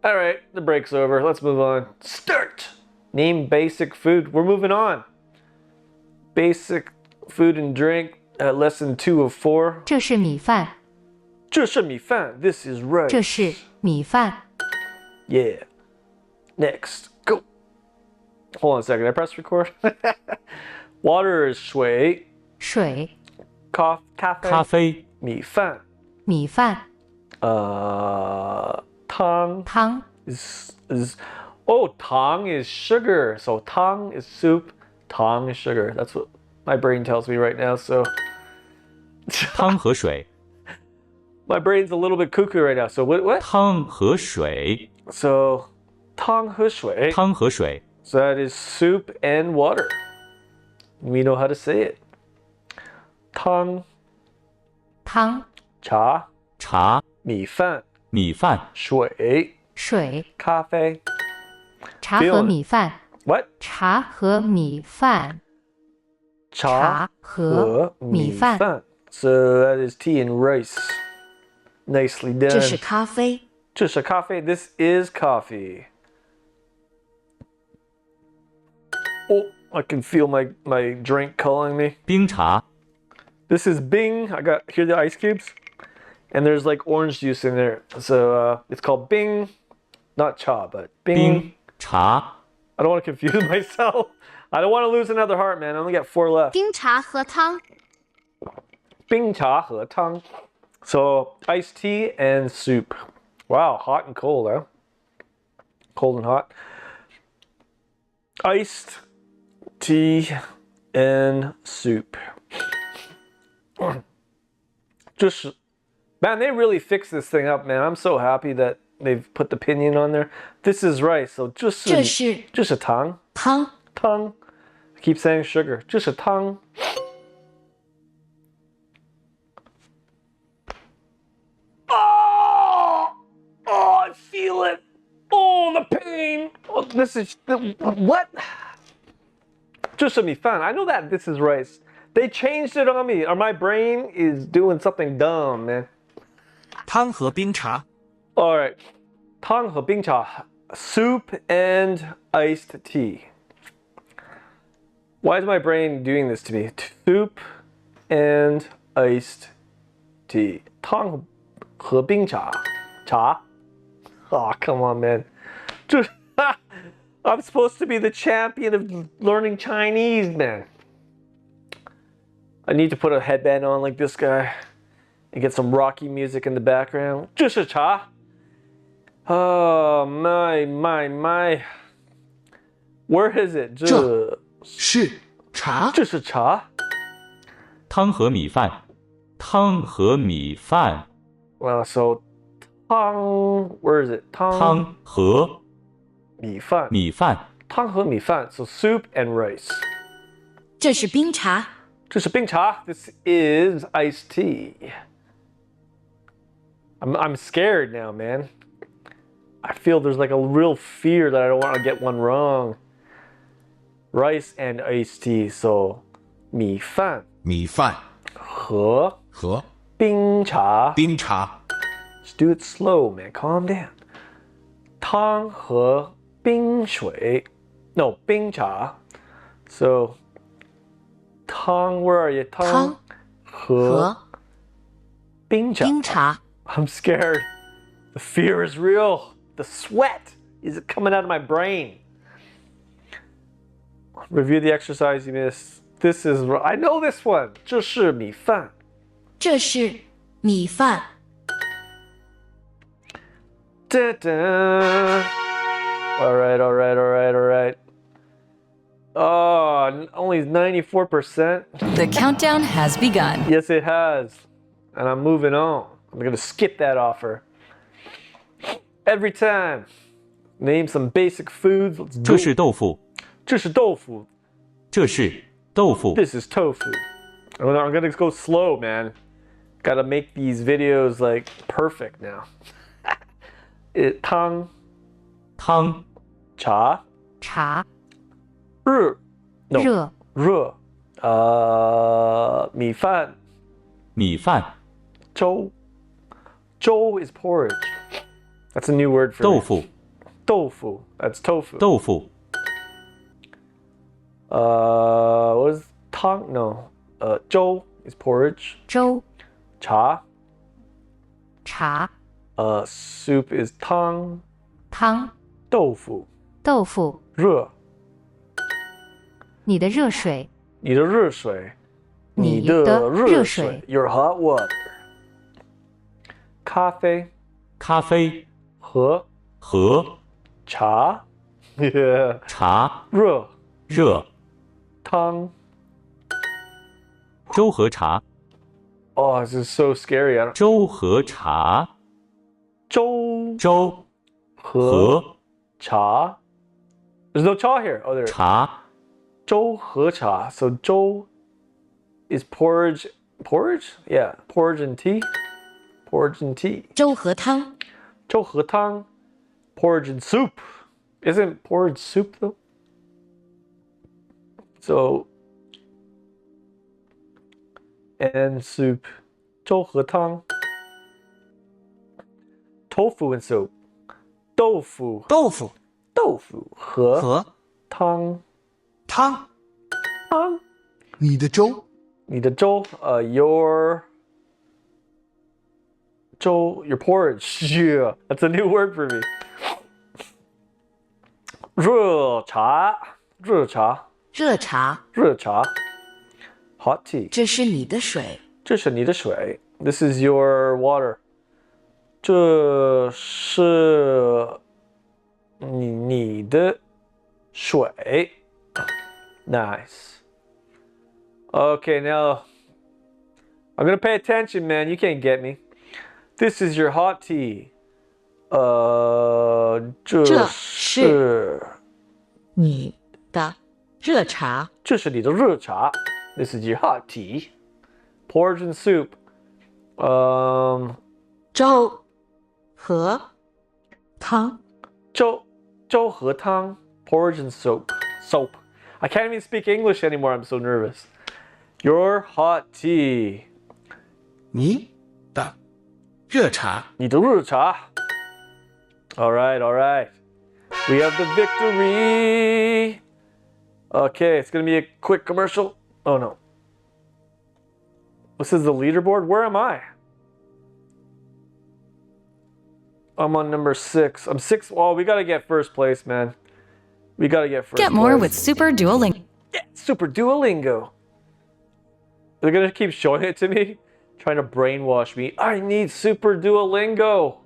All right, the break's over. Let's move on. Start. Name basic food. We're moving on. Basic food and drink. Lesson 2 of 4. 这是米饭。这是米饭. This is rice. 这是米饭。 Yeah. Next. Go. Hold on a second. I press record. Water is 水. 水。咖啡. 米饭. 米饭。汤 is tang is sugar. So tang is soup, tang is sugar. That's what my brain tells me right now. So 汤和水 my brain's a little bit cuckoo right now. So what? 汤和水 So 汤和水. 汤和水 So that is soup and water. We know how to say it. 汤汤茶茶米饭米饭水水咖啡茶和米饭 What? 茶和米饭茶和米饭 So that is tea and rice. Nicely done. 这是咖啡 这是咖啡. This is coffee. Oh, I can feel my drink calling me. 冰茶 This is Bing. Here are the ice cubes. And there's like orange juice in there. So it's called Bing. Not cha, but Bing. 冰茶 I don't want to confuse myself. I don't want to lose another heart, man. I only got 4 left. 冰茶和汤 冰茶和汤. So iced tea and soup. Wow, hot and cold, huh? Cold and hot. Iced tea and soup. Man, they really fixed this thing up, man. I'm so happy that they've put the pinyin on there. This is rice, so 这是汤 汤 I keep saying sugar. 这是汤 Oh, I feel it. Oh, the pain. Oh, this is what? 这是米饭. I know that this is rice. They changed it on me, or my brain is doing something dumb, man. 汤和冰茶 All right. 汤和冰茶. Soup and iced tea. Why is my brain doing this to me? Soup and iced tea. 汤和冰茶. Cha? Oh, come on, man. I'm supposed to be the champion of learning Chinese, man. I need to put a headband on like this guy and get some rocky music in the background. 这是茶. Oh, my. Where is it? 这是茶这是茶. 汤和米饭汤和米饭 Well, so 汤 where is it? 汤和米饭米饭汤和米饭. So soup and rice. 这是冰茶这是冰茶. This is iced tea. I'm scared now, man. I feel there's like a real fear that I don't want to get one wrong. Rice and iced tea. So 米饭米饭和和冰茶. 冰茶 Just do it slow, man. Calm down. 汤和冰水. No, 冰茶. So 汤 where are you? 汤和冰茶. 冰茶 I'm scared. The fear is real. The sweat is coming out of my brain. Review the exercise you missed. This is, I know this one. 这是米饭这是米饭 Da, da. All right. Oh, only 94%. The countdown has begun. Yes, it has. And I'm moving on. I'm going to skip that offer. Every time. Name some basic foods. Let's do 这 it. 是豆腐这是豆腐这是豆腐 This is tofu. I'm going to go slow, man. Got to make these videos like perfect now. 汤汤茶茶热 No. 热热米饭米饭粥 is porridge. That's a new word for 豆 me. 腐豆腐 that's tofu. 豆腐 What is 汤 no 粥 is porridge. 粥、茶茶、soup is 汤汤、豆腐豆腐、热你的热水、你的热水你的热水水 your hot water. 咖啡咖啡和和茶 yeah 茶热热汤粥和茶 oh this is so scary I don't 粥和茶粥粥和和茶 there's no cha here oh there 茶粥和茶 so 粥 is porridge yeah porridge and tea 粥和汤、粥和汤 porridge and soup isn't porridge soup though so and soup 粥和汤 tofu and soup 豆腐豆腐和和汤汤。汤你的粥你的粥your 粥 your porridge yeah that's a new word for me 热茶热茶， hot tea 这是你的水，这是你的水 this is your water 这是你的水 nice okay now I'm gonna pay attention man you can't get me this is your hot tea 这这是你的热茶，这是你的热茶 this is your hot tea porridge and soup 粥和汤，粥和汤 porridge and soap I can't even speak English anymore I'm so nervous your hot tea 你的热茶。你的热茶 all right we have the victory okay it's gonna be a quick commercial oh no this is the leaderboard where am I I'm on number 6 I'm 6 oh we gotta get first place man we gotta get first Get more place. with Super Duolingo. Super Duolingo. They're gonna keep showing it to me, trying to brainwash me. I need Super Duolingo.